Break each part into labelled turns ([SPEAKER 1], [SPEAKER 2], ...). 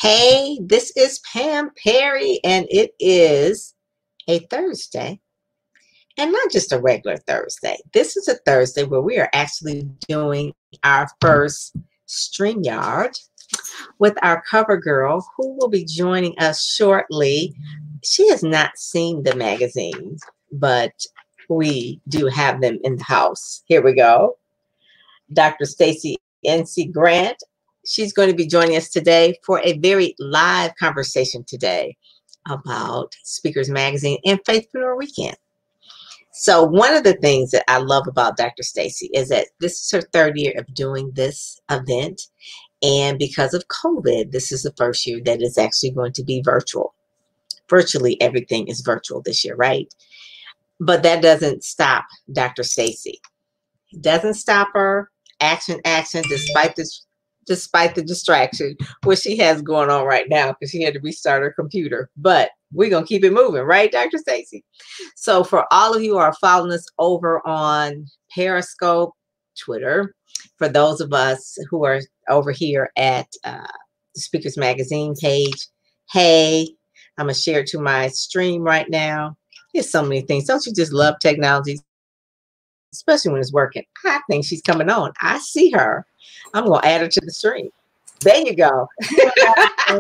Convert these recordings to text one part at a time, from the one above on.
[SPEAKER 1] Hey, this is Pam Perry, and it is a Thursday, and not just a regular Thursday. This is a Thursday where we are actually doing our first StreamYard with our cover girl, who will be joining us shortly. She has not seen the magazines, but we do have them in the house. Here we go. Dr. Stacie NC Grant. She's going to be joining us today for a very live conversation today about Speakers Magazine and Faithpreneur Weekend. So one of the things that I love about Dr. Stacie is that this is her third year of doing this event. And because of COVID, this is the first year that it's actually going to be virtual. Virtually everything is virtual this year, right? But that doesn't stop Dr. Stacie. It doesn't stop her. Action, despite the distraction what she has going on right now, because she had to restart her computer. But we're going to keep it moving, right, Dr. Stacie? So for all of you who are following us over on Periscope, Twitter, for those of us who are over here at the Speakers Magazine page, hey, I'm going to share it to my stream right now. There's so many things. Don't you just love technology? Especially when it's working. I think she's coming on. I see her. I'm going to add her to the stream. There you go.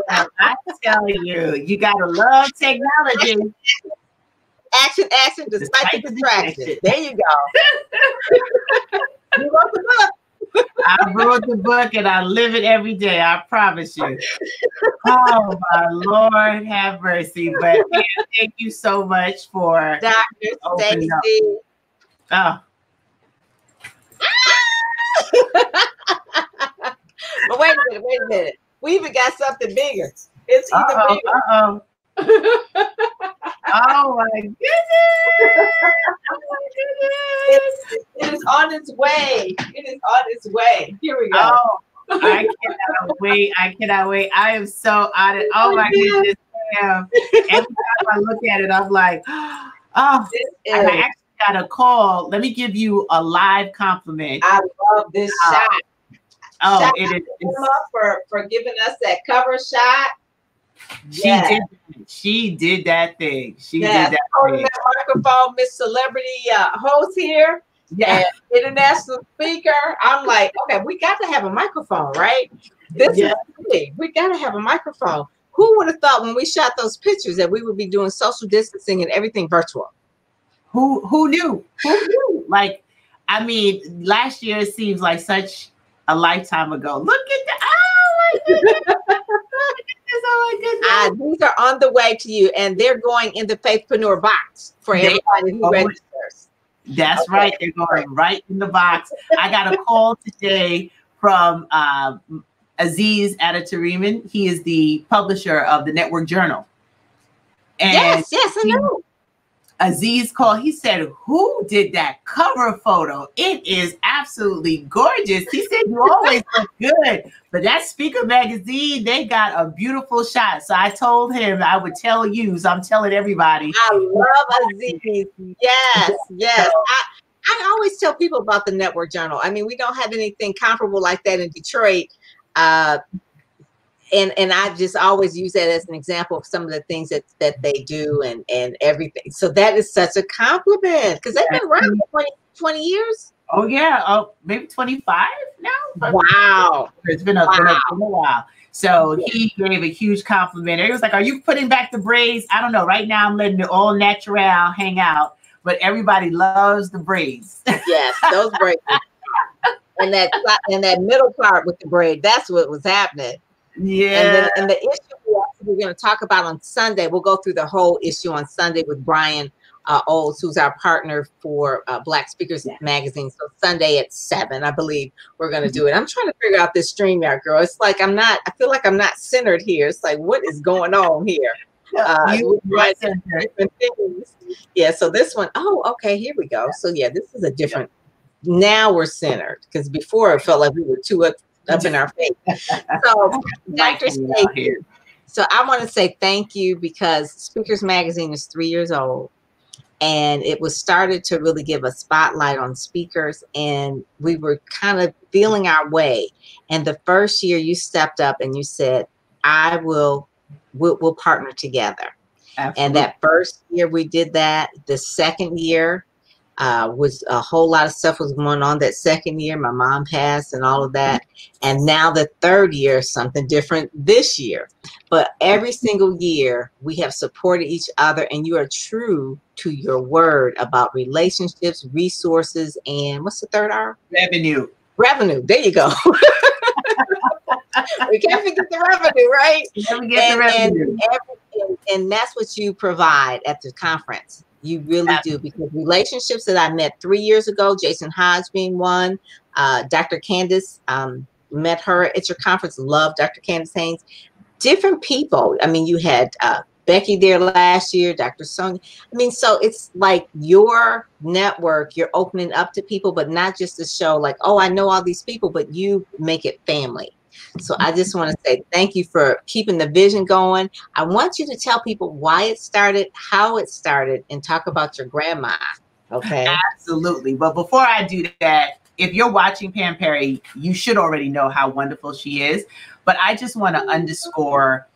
[SPEAKER 2] I tell you, you got to love technology.
[SPEAKER 1] Action, despite the distraction. There you go. You wrote the book.
[SPEAKER 2] I wrote the book and I live it every day. I promise you. Oh, my Lord, have mercy. But man, thank you so much for
[SPEAKER 1] Dr. Stacie.
[SPEAKER 2] Oh.
[SPEAKER 1] But wait a minute. We even got something bigger. It's even bigger.
[SPEAKER 2] Oh my goodness. Oh my goodness.
[SPEAKER 1] It is on its way. It is on its way. Here we go.
[SPEAKER 2] Oh, I cannot wait. I cannot wait. I am so on it. Oh my goodness. Every time I look at it, I'm like, oh, and I actually got a call. Let me give you a live compliment.
[SPEAKER 1] I love this shot.
[SPEAKER 2] Oh,
[SPEAKER 1] shout
[SPEAKER 2] it is
[SPEAKER 1] for giving us that cover shot.
[SPEAKER 2] She did that thing. She did that
[SPEAKER 1] holding that microphone, Miss Celebrity host here. Yeah, international speaker. I'm like, okay, we got to have a microphone, right? This is big. We got to have a microphone. Who would have thought when we shot those pictures that we would be doing social distancing and everything virtual?
[SPEAKER 2] Who knew? Who knew? Like, I mean, last year seems like such a lifetime ago. Look at that. Oh my goodness.
[SPEAKER 1] Oh my goodness. These are on the way to you, and they're going in the Faithpreneur box for everybody who registers.
[SPEAKER 2] That's right. They're going right in the box. I got a call today from Aziz Adatariman. He is the publisher of the Network Journal. And
[SPEAKER 1] yes, I know.
[SPEAKER 2] Aziz called. He said, "Who did that cover photo? It is absolutely gorgeous." He said, "You always look good, but that Speaker Magazine, they got a beautiful shot." So I told him I would tell you. So I'm telling everybody.
[SPEAKER 1] I love Aziz. Yes. I always tell people about the Network Journal. I mean, we don't have anything comparable like that in Detroit. And I just always use that as an example of some of the things that they do and everything. So that is such a compliment, because they've been around for 20 years.
[SPEAKER 2] Oh, yeah. Oh, maybe 25 now.
[SPEAKER 1] Wow.
[SPEAKER 2] It's been a while. So he gave a huge compliment. He was like, "Are you putting back the braids?" I don't know. Right now, I'm letting it all natural hang out. But everybody loves the braids.
[SPEAKER 1] Yes, those braids. and that middle part with the braid, that's what was happening.
[SPEAKER 2] Yeah.
[SPEAKER 1] And the issue we're going to talk about on Sunday, we'll go through the whole issue on Sunday with Brian Olds, who's our partner for Black Speakers Magazine. So Sunday at 7, I believe we're going to do it. I'm trying to figure out this StreamYard, girl. It's like I feel like I'm not centered here. It's like, what is going on here? Yeah, so this one, okay, here we go. So yeah, this is a different, now we're centered, because before it felt like we were too up in our face. So Dr. Stacie, so I want to say thank you, because Speakers Magazine is 3 years old, and it was started to really give a spotlight on speakers, and we were kind of feeling our way. And the first year you stepped up and you said, we'll partner together.
[SPEAKER 2] Absolutely.
[SPEAKER 1] And that first year we did that. The second year was a whole lot of stuff was going on that second year. My mom passed and all of that. And now the third year, something different this year. But every single year we have supported each other, and you are true to your word about relationships, resources, and what's the third R?
[SPEAKER 2] Revenue.
[SPEAKER 1] Revenue. There you go. We can't forget the revenue, right?
[SPEAKER 2] Never get the revenue.
[SPEAKER 1] And that's what you provide at the conference. You really do, because relationships that I met 3 years ago, Jason Hodge being one, Dr. Candace, met her at your conference, love Dr. Candace Haynes. Different people. I mean, you had Becky there last year, Dr. Sonia. I mean, so it's like your network, you're opening up to people, but not just to show like, oh, I know all these people, but you make it family. So I just want to say thank you for keeping the vision going. I want you to tell people why it started, how it started, and talk about your grandma. Okay.
[SPEAKER 2] Absolutely. But before I do that, if you're watching Pam Perry, you should already know how wonderful she is. But I just want to underscore,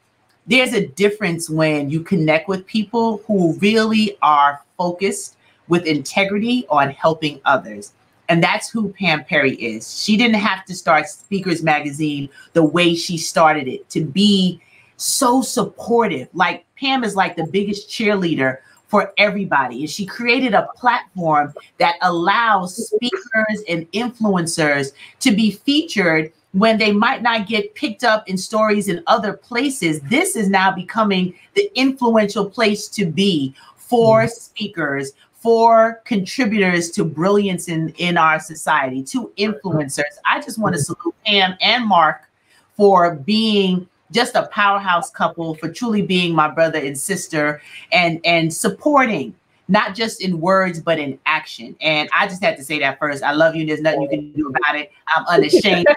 [SPEAKER 2] there's a difference when you connect with people who really are focused with integrity on helping others. And that's who Pam Perry is. She didn't have to start Speakers Magazine the way she started it, to be so supportive. Like, Pam is like the biggest cheerleader for everybody. And she created a platform that allows speakers and influencers to be featured when they might not get picked up in stories in other places. This is now becoming the influential place to be for speakers, for contributors to brilliance in our society, to influencers. I just want to salute Pam and Mark for being just a powerhouse couple, for truly being my brother and sister, and supporting, not just in words, but in action. And I just had to say that first. I love you. There's nothing you can do about it. I'm unashamed.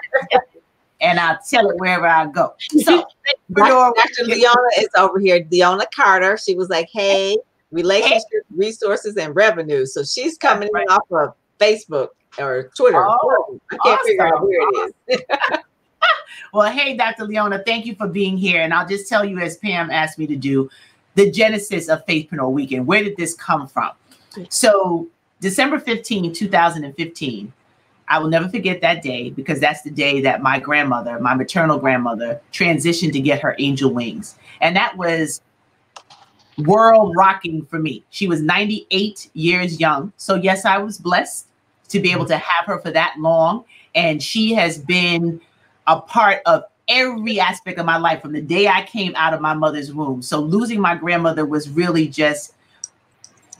[SPEAKER 2] And I'll tell it wherever I go. So
[SPEAKER 1] Dr. Leona is over here. Leona Carter. She was like, hey, relationships, resources, and revenue. So she's coming in off of Facebook or Twitter.
[SPEAKER 2] Oh,
[SPEAKER 1] I can't figure out where it is.
[SPEAKER 2] Well, hey, Dr. Leona, thank you for being here. And I'll just tell you, as Pam asked me to do, the genesis of Faithpreneur Weekend. Where did this come from? So December 15, 2015, I will never forget that day, because that's the day that my grandmother, my maternal grandmother, transitioned to get her angel wings. And that was world rocking for me. She was 98 years young. So yes, I was blessed to be able to have her for that long. And she has been a part of every aspect of my life from the day I came out of my mother's womb. So losing my grandmother was really just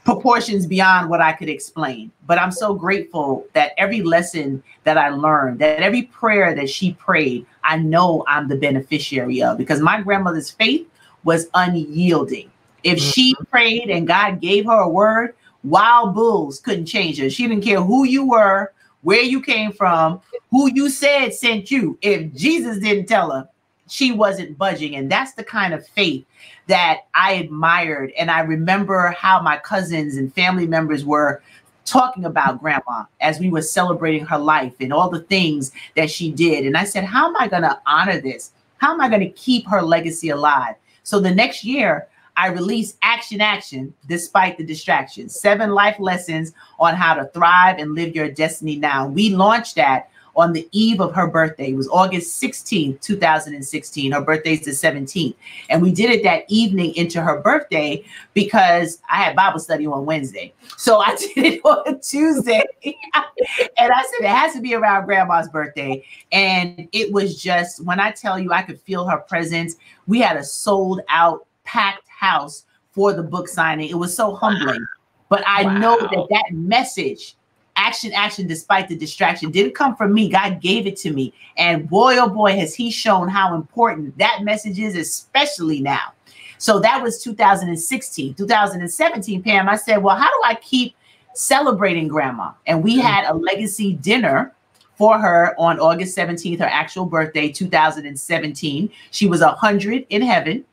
[SPEAKER 2] proportions beyond what I could explain. But I'm so grateful that every lesson that I learned, that every prayer that she prayed, I know I'm the beneficiary of, because my grandmother's faith was unyielding. If she prayed and God gave her a word, wild bulls couldn't change her. She didn't care who you were, where you came from, who you said sent you. If Jesus didn't tell her, she wasn't budging. And that's the kind of faith that I admired. And I remember how my cousins and family members were talking about grandma as we were celebrating her life and all the things that she did. And I said, how am I going to honor this? How am I going to keep her legacy alive? So the next year, I released Action, Despite the Distractions, 7 life lessons on how to thrive and live your destiny now. We launched that on the eve of her birthday. It was August 16th, 2016. Her birthday's the 17th. And we did it that evening into her birthday because I had Bible study on Wednesday. So I did it on Tuesday. And I said, it has to be around grandma's birthday. And it was just, when I tell you, I could feel her presence. We had a sold out, packed house for the book signing. It was so humbling. But I know that message, action, despite the distraction, didn't come from me. God gave it to me. And boy, oh boy, has he shown how important that message is, especially now. So that was 2016. 2017, Pam, I said, well, how do I keep celebrating grandma? And we had a legacy dinner for her on August 17th, her actual birthday, 2017. She was 100 in heaven.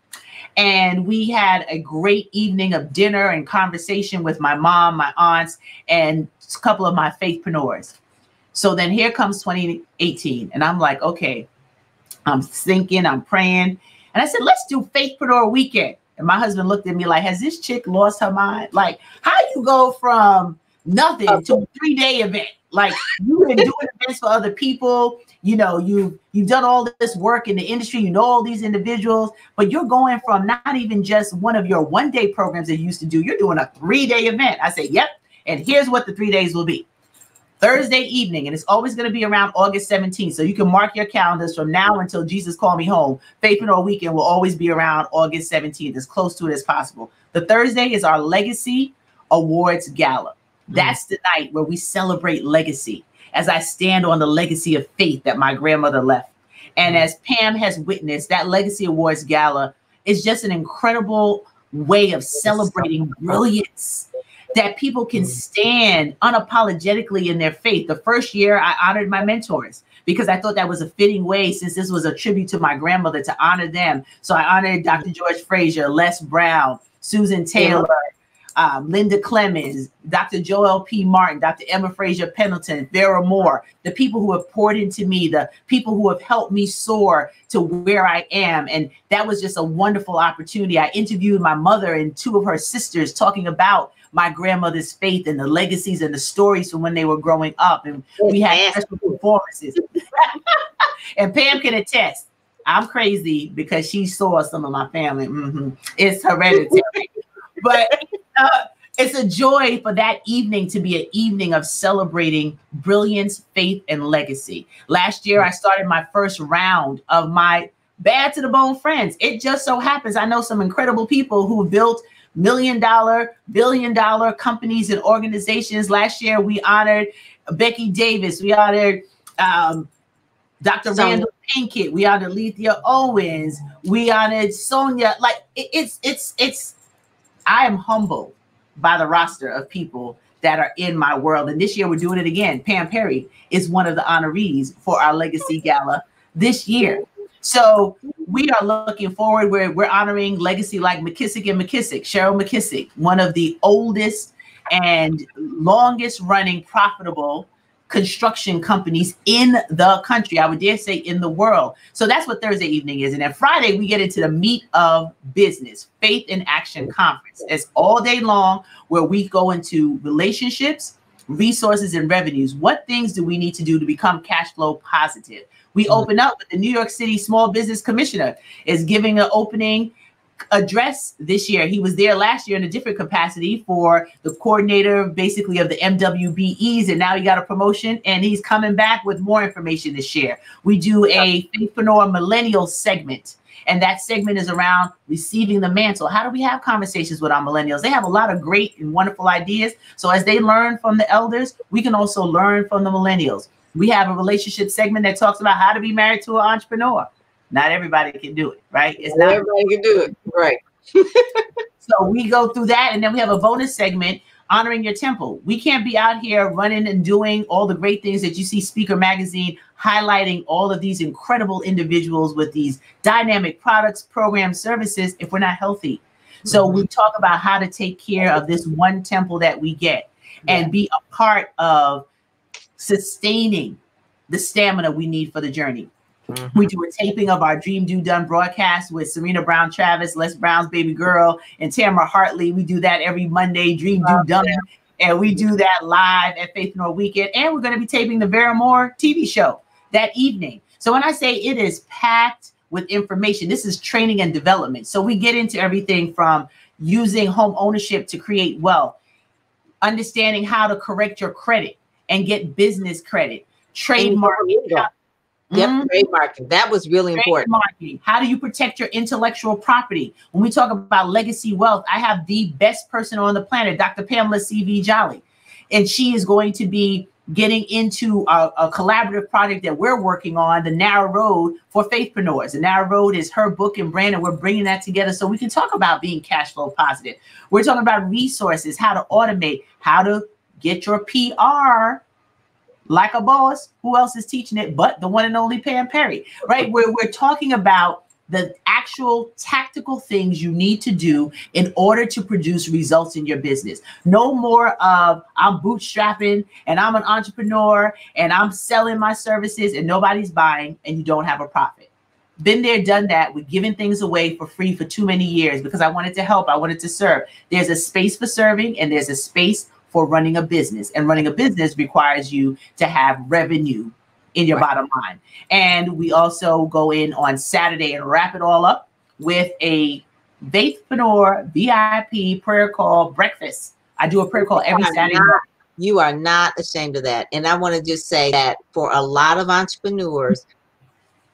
[SPEAKER 2] And we had a great evening of dinner and conversation with my mom, my aunts, and a couple of my faithpreneurs. So then here comes 2018. And I'm like, okay, I'm thinking, I'm praying. And I said, let's do Faithpreneur Weekend. And my husband looked at me like, has this chick lost her mind? Like, how you go from nothing to a 3-day event? Like, you've been doing events for other people. You know, you've done all this work in the industry. You know all these individuals, but you're going from not even just one of your 1-day programs that you used to do. You're doing a 3-day event. I said, yep. And here's what the 3 days will be. Thursday evening, and it's always going to be around August 17th. So you can mark your calendars from now until Jesus call me home. Faithpreneur Weekend will always be around August 17th, as close to it as possible. The Thursday is our Legacy Awards Gala. That's the night where we celebrate legacy, as I stand on the legacy of faith that my grandmother left. And as Pam has witnessed, that Legacy Awards Gala is just an incredible way of celebrating brilliance, that people can stand unapologetically in their faith. The first year I honored my mentors because I thought that was a fitting way, since this was a tribute to my grandmother, to honor them. So I honored Dr. George Frazier, Les Brown, Susan Taylor, Linda Clemens, Dr. Joel P. Martin, Dr. Emma Frazier Pendleton, Vera Moore, the people who have poured into me, the people who have helped me soar to where I am. And that was just a wonderful opportunity. I interviewed my mother and 2 of her sisters talking about my grandmother's faith and the legacies and the stories from when they were growing up. And we had special performances. And Pam can attest, I'm crazy because she saw some of my family. It's hereditary. But it's a joy for that evening to be an evening of celebrating brilliance, faith, and legacy. Last year, I started my first round of my Bad to the Bone friends. It just so happens I know some incredible people who built $1 million, billion-dollar companies and organizations. Last year, we honored Becky Davis. We honored Dr. Randall Pinkett. We honored Lethea Owens. We honored Sonia. Like, I am humbled by the roster of people that are in my world. And this year we're doing it again. Pam Perry is one of the honorees for our Legacy Gala this year. So we are looking forward. We're honoring legacy like McKissick and McKissick, Cheryl McKissick, one of the oldest and longest running profitable construction companies in the country. I would dare say in the world. So that's what Thursday evening is. And then Friday, we get into the meat of business, Faith in Action Conference. It's all day long where we go into relationships, resources, and revenues. What things do we need to do to become cash flow positive? We open up with the New York City Small Business Commissioner is giving an opening address this year. He was there last year in a different capacity for the coordinator, basically, of the MWBEs, and now he got a promotion, and he's coming back with more information to share. We do a Faithpreneur Millennial segment, and that segment is around receiving the mantle. How do we have conversations with our millennials? They have a lot of great and wonderful ideas. So as they learn from the elders, we can also learn from the millennials. We have a relationship segment that talks about how to be married to an entrepreneur. Not everybody can do it, right? It's not
[SPEAKER 1] everybody can do it, right?
[SPEAKER 2] So we go through that, and then we have a bonus segment honoring your temple. We can't be out here running and doing all the great things that you see Speaker Magazine highlighting all of these incredible individuals with these dynamic products, programs, services if we're not healthy. So we talk about how to take care of this one temple that we get and be a part of sustaining the stamina we need for the journey. We do a taping of our Dream Do Done broadcast with Serena Brown Travis, Les Brown's baby girl, and Tamara Hartley. We do that every Monday, Dream Do Done. And we do that live at Faithpreneur Weekend. And we're going to be taping the Vera Moore TV show that evening. So when I say it is packed with information, this is training and development. So we get into everything from using home ownership to create wealth, understanding how to correct your credit and get business credit, trademarking.
[SPEAKER 1] Trademarking. That was really important.
[SPEAKER 2] How do you protect your intellectual property? When we talk about legacy wealth, I have the best person on the planet, Dr. Pamela C.V. Jolly. And she is going to be getting into a collaborative project that we're working on, The Narrow Road for Faithpreneurs. The Narrow Road is her book and brand, and we're bringing that together so we can talk about being cash flow positive. We're talking about resources, how to automate, how to get your PR like a boss. Who else is teaching it but the one and only Pam Perry, right? Where we're talking about the actual tactical things you need to do in order to produce results in your business. No more of I'm bootstrapping and I'm an entrepreneur and I'm selling my services and nobody's buying and you don't have a profit. been there, done that. We've given things away for free for too many years because I wanted to help. I wanted to serve. There's a space for serving and there's a space for running a business. And running a business requires you to have revenue in your bottom line. And we also go in on Saturday and wrap it all up with a Faithpreneur VIP prayer call breakfast. I do a prayer call every Saturday morning.
[SPEAKER 1] You are not ashamed of that. And I want to just say that for a lot of entrepreneurs,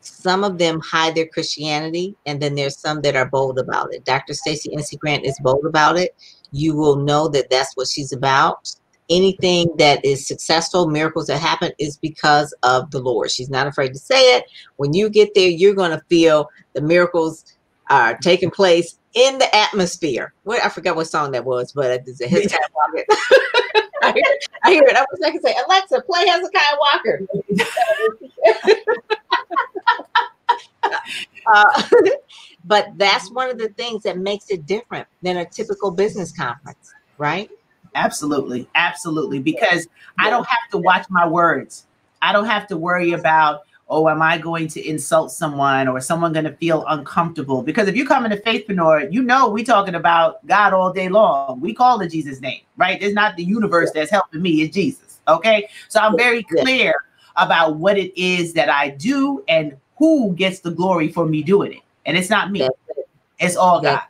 [SPEAKER 1] some of them hide their Christianity, and then there's some that are bold about it. Dr. Stacie NC Grant is bold about it. You will know that that's what she's about. Anything that is successful, miracles that happen, is because of the Lord. She's not afraid to say it. When you get there, you're going to feel the miracles are taking place in the atmosphere. What, I forgot what song that was, but it's a Hezekiah Walker. I hear it. I was like to say, Alexa, play Hezekiah Walker. But that's one of the things that makes it different than a typical business conference, right?
[SPEAKER 2] Absolutely. Absolutely. Because I don't have to watch my words. I don't have to worry about, oh, am I going to insult someone or someone going to feel uncomfortable? Because if you come into Faithpreneur, you know we're talking about God all day long. We call it Jesus' name, right? It's not the universe that's helping me, it's Jesus. Okay. So I'm very clear about what it is that I do and who gets the glory for me doing it. And it's not me. It's all God.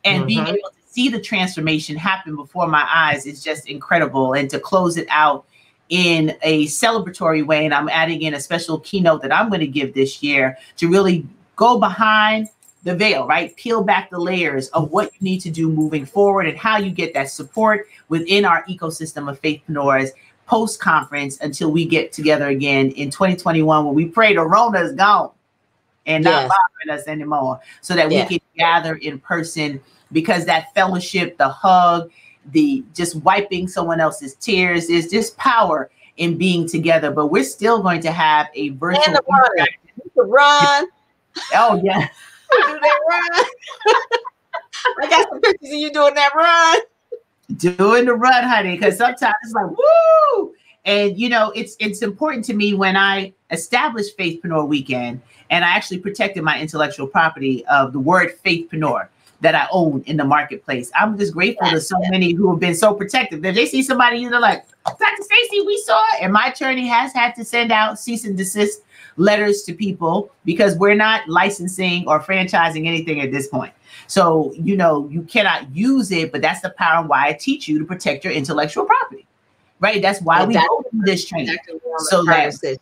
[SPEAKER 2] And being able to see the transformation happen before my eyes is just incredible. And to close it out in a celebratory way, and I'm adding in a special keynote that I'm going to give this year to really go behind the veil, right? Peel back the layers of what you need to do moving forward and how you get that support within our ecosystem of Faithpreneurs post-conference until we get together again in 2021, when we pray the Rona is gone and not bothering us anymore, so that we can gather in person, because that fellowship, the hug, the just wiping someone else's tears, is just power in being together. But we're still going to have a virtual
[SPEAKER 1] run.
[SPEAKER 2] Oh yeah.
[SPEAKER 1] Do that run. I got some pictures of you doing that run.
[SPEAKER 2] Doing the run, honey, because sometimes it's like, woo! And, you know, it's important to me when I established Faithpreneur Weekend, and I actually protected my intellectual property of the word Faithpreneur that I own in the marketplace. I'm just grateful to so many who have been so protective. If they see somebody, they're like, Dr. Stacie, we saw it. And my attorney has had to send out cease and desist letters to people because we're not licensing or franchising anything at this point. So, you know, you cannot use it, but that's the power and why I teach you to protect your intellectual property, right? That's why we go through this training. So that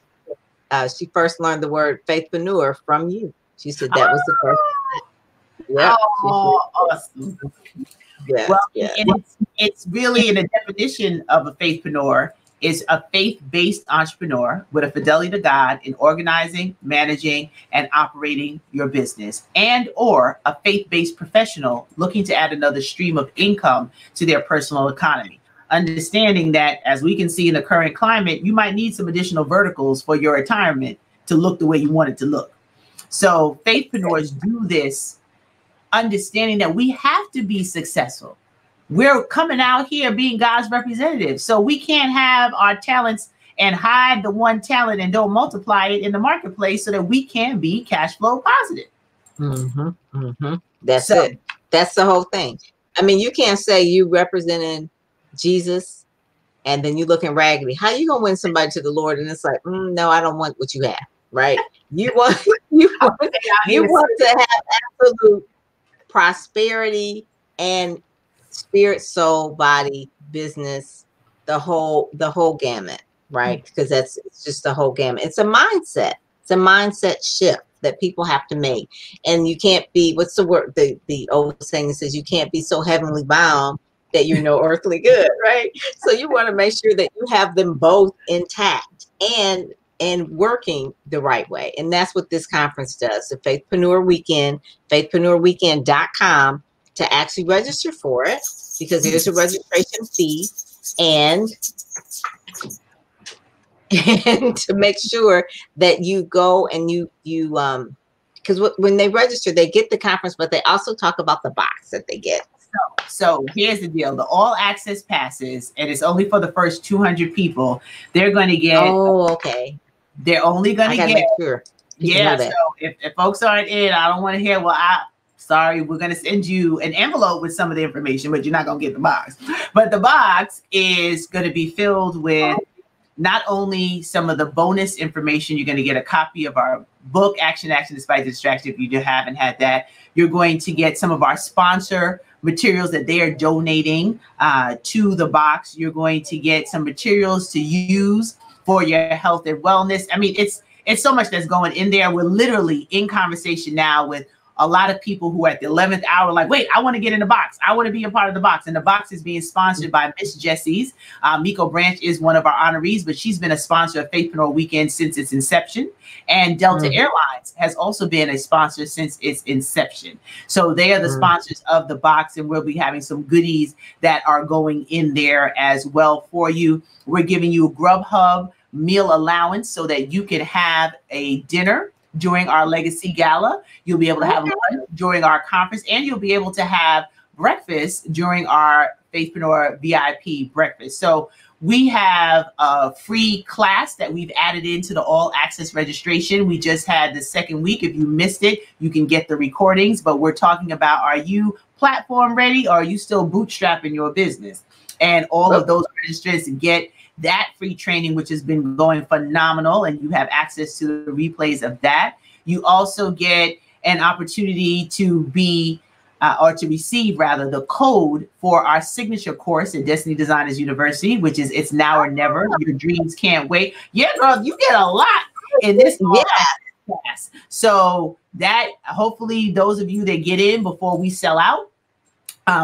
[SPEAKER 1] she first learned the word Faithpreneur from you. She said that was the first.
[SPEAKER 2] Yeah. Oh, awesome.
[SPEAKER 1] Yes,
[SPEAKER 2] well, and it's really, in the definition of a faithpreneur, is a faith-based entrepreneur with a fidelity to God in organizing, managing, and operating your business, and or a faith-based professional looking to add another stream of income to their personal economy. Understanding that, as we can see in the current climate, you might need some additional verticals for your retirement to look the way you want it to look. So faithpreneurs do this, understanding that we have to be successful. We're coming out here being God's representatives. So we can't have our talents and hide the one talent and don't multiply it in the marketplace so that we can be cash flow positive.
[SPEAKER 1] That's it. That's the whole thing. I mean, you can't say you representing Jesus and then you looking raggedy. How you gonna win somebody to the Lord? And it's like, no, I don't want what you have, right? You want to have absolute prosperity and spirit, soul, body, business, the whole gamut, right? Because it's just the whole gamut. It's a mindset. It's a mindset shift that people have to make. And you can't be, what's the word? The old saying says you can't be so heavenly bound that you're no earthly good, right? So you want to make sure that you have them both intact and working the right way. And that's what this conference does. The Faithpreneur Weekend, faithpreneurweekend.com to actually register for it, because there's a registration fee, and to make sure that you go and you because when they register, they get the conference, but they also talk about the box that they get.
[SPEAKER 2] So here's the deal. The all access passes, and it's only for the first 200 people. They're going to get,
[SPEAKER 1] oh, okay.
[SPEAKER 2] They're only going to get
[SPEAKER 1] People know
[SPEAKER 2] Yeah.
[SPEAKER 1] that.
[SPEAKER 2] So if folks aren't in, I don't want to hear, well, sorry, we're going to send you an envelope with some of the information, but you're not going to get the box. But the box is going to be filled with not only some of the bonus information. You're going to get a copy of our book, Action Despite the Distraction. If you haven't had that, you're going to get some of our sponsor materials that they are donating to the box. You're going to get some materials to use for your health and wellness. I mean, it's so much that's going in there. We're literally in conversation now with a lot of people who are at the 11th hour, like, wait, I want to get in the box. I want to be a part of the box. And the box is being sponsored by Miss Jessie's. Miko Branch is one of our honorees, but she's been a sponsor of Faithpreneur Weekend since its inception. And Delta Airlines has also been a sponsor since its inception. So they are the sponsors of the box, and we'll be having some goodies that are going in there as well for you. We're giving you a Grubhub meal allowance so that you can have a dinner during our Legacy Gala. You'll be able to have lunch during our conference, and you'll be able to have breakfast during our Faithpreneur VIP breakfast. So we have a free class that we've added into the all access registration. We just had the second week. If you missed it, you can get the recordings, but we're talking about, are you platform ready, or are you still bootstrapping your business? And all of those registrants get that free training, which has been going phenomenal, and you have access to the replays of that. You also get an opportunity to be or to receive rather the code for our signature course at Destiny Designers University, which is It's Now or Never. Your dreams can't wait. Yeah, girl, you get a lot in this class. So that hopefully those of you that get in before we sell out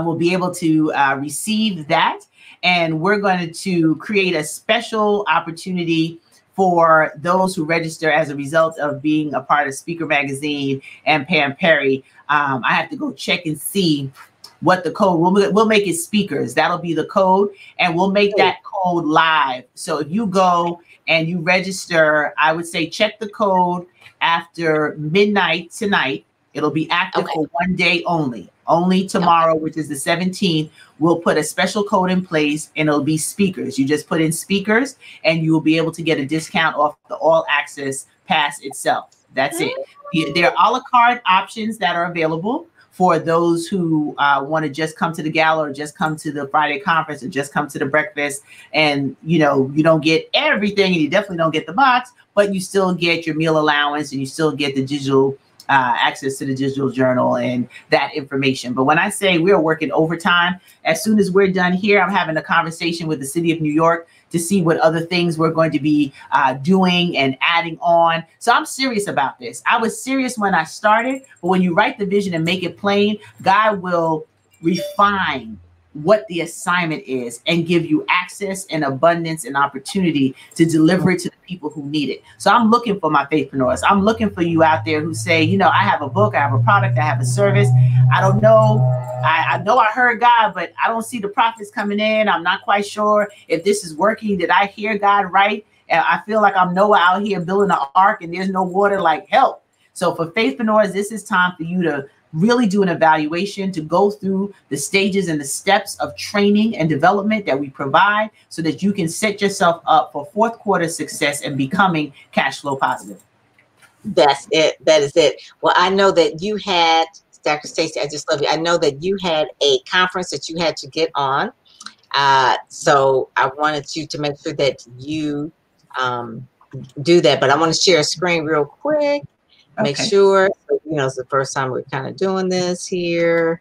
[SPEAKER 2] will be able to receive that. And we're going to create a special opportunity for those who register as a result of being a part of Speaker Magazine and Pam Perry. I have to go check and see what the code, we'll make it speakers. That'll be the code, and we'll make that code live. So if you go and you register, I would say check the code after midnight tonight. It'll be active for 1 day only. Only tomorrow, which is the 17th, we'll put a special code in place, and it'll be speakers. You just put in speakers, and you will be able to get a discount off the all access pass itself. That's it. There are a la carte options that are available for those who want to just come to the gala, or just come to the Friday conference, or just come to the breakfast. And, you know, you don't get everything, and you definitely don't get the box, but you still get your meal allowance, and you still get the digital access to the digital journal and that information. But when I say we're working overtime, as soon as we're done here, I'm having a conversation with the city of New York to see what other things we're going to be doing and adding on. So I'm serious about this. I was serious when I started, but when you write the vision and make it plain, God will refine what the assignment is and give you access and abundance and opportunity to deliver it to the people who need it. So I'm looking for my faithpreneurs. I'm looking for you out there who say, you know, I have a book, I have a product, I have a service. I don't know. I know I heard God, but I don't see the profits coming in. I'm not quite sure if this is working. Did I hear God right? I feel like I'm Noah out here building an ark and there's no water, like help. So for faithpreneurs, this is time for you to really do an evaluation, to go through the stages and the steps of training and development that we provide so that you can set yourself up for fourth quarter success and becoming cash flow positive.
[SPEAKER 1] That's it. That is it. Well, I know that you had, Dr. Stacie, I just love you. I know that you had a conference that you had to get on. So I wanted you to make sure that you do that. But I want to share a screen real quick. Make sure, you know, it's the first time we're kind of doing this here.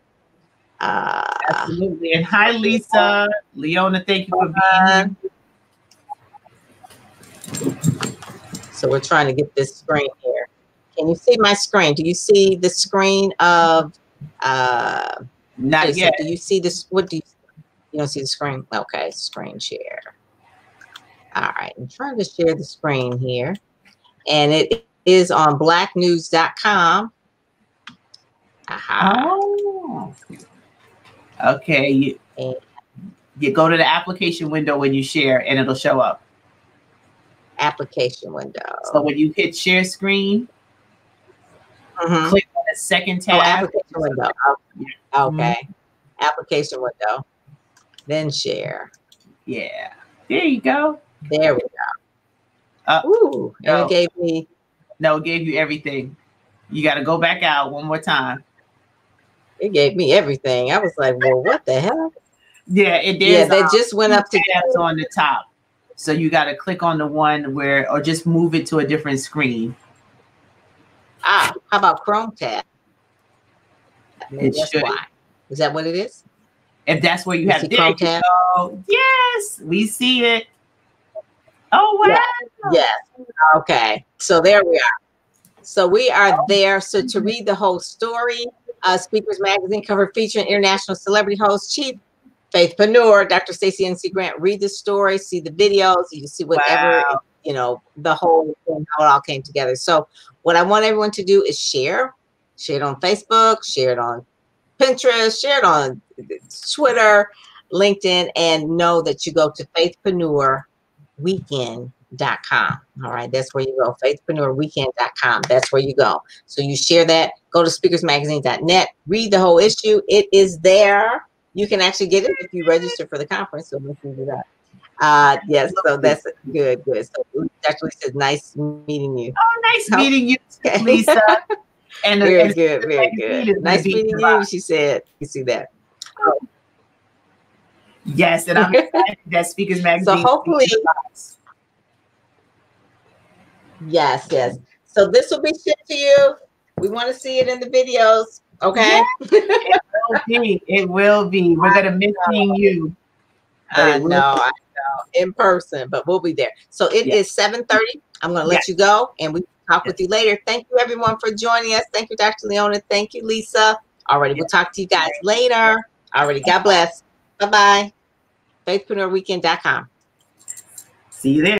[SPEAKER 2] Absolutely. And hi, Lisa. Leona, thank you for being
[SPEAKER 1] here. So we're trying to get this screen here. Can you see my screen? Do you see the screen of
[SPEAKER 2] not yet.
[SPEAKER 1] Do you see this? What do you don't see the screen? Okay, screen share. All right, I'm trying to share the screen here. And it is on blacknews.com.
[SPEAKER 2] Oh. Okay. You go to the application window when you share, and it'll show up.
[SPEAKER 1] Application window.
[SPEAKER 2] So when you hit share screen, click on the second tab.
[SPEAKER 1] Oh, application window. Okay. Application window. Then share.
[SPEAKER 2] Yeah. There you go.
[SPEAKER 1] There we go. Ooh, and it gave me
[SPEAKER 2] No, it gave you everything. You got to go back out one more time.
[SPEAKER 1] It gave me everything. I was like, well, what the hell?
[SPEAKER 2] Yeah,
[SPEAKER 1] they just went up to
[SPEAKER 2] tabs on the top. So you got to click on the one where, or just move it to a different screen.
[SPEAKER 1] How about Chrome tab?
[SPEAKER 2] Maybe that's
[SPEAKER 1] why. Is that what it is?
[SPEAKER 2] If that's where you have Chrome tab? Yes, we see it. Oh, wow.
[SPEAKER 1] Yes. Okay. So there we are. So we are there. So to read the whole story, Speakers Magazine cover featuring international celebrity host, Chief Faithpreneur, Dr. Stacie NC Grant. Read the story, see the videos, you see whatever, you know, the whole thing, how it all came together. So what I want everyone to do is share it on Facebook, share it on Pinterest, share it on Twitter, LinkedIn, and know that you go to faithpreneurweekend.com. All right, that's where you go, faithpreneurweekend.com. That's where you go. So you share that, go to speakersmagazine.net, read the whole issue. It is there. You can actually get it if you register for the conference. So let's do that. Yes, so that's good. So actually says, nice meeting you.
[SPEAKER 2] Oh, nice meeting you, Lisa. And
[SPEAKER 1] very good. Nice meeting you, she said. You see that.
[SPEAKER 2] Oh. Yes, and I'm excited that Speakers Magazine.
[SPEAKER 1] So hopefully, yes. So this will be shipped to you. We want to see it in the videos. Okay.
[SPEAKER 2] Yes, it will be. We're gonna miss seeing you.
[SPEAKER 1] I know, in person, but we'll be there. So it is 7:30. I'm gonna let you go, and we talk with you later. Thank you everyone for joining us. Thank you, Dr. Leona. Thank you, Lisa. Alrighty, we'll talk to you guys later. Alrighty, God bless. Bye-bye. faithpreneurweekend.com.
[SPEAKER 2] See you there.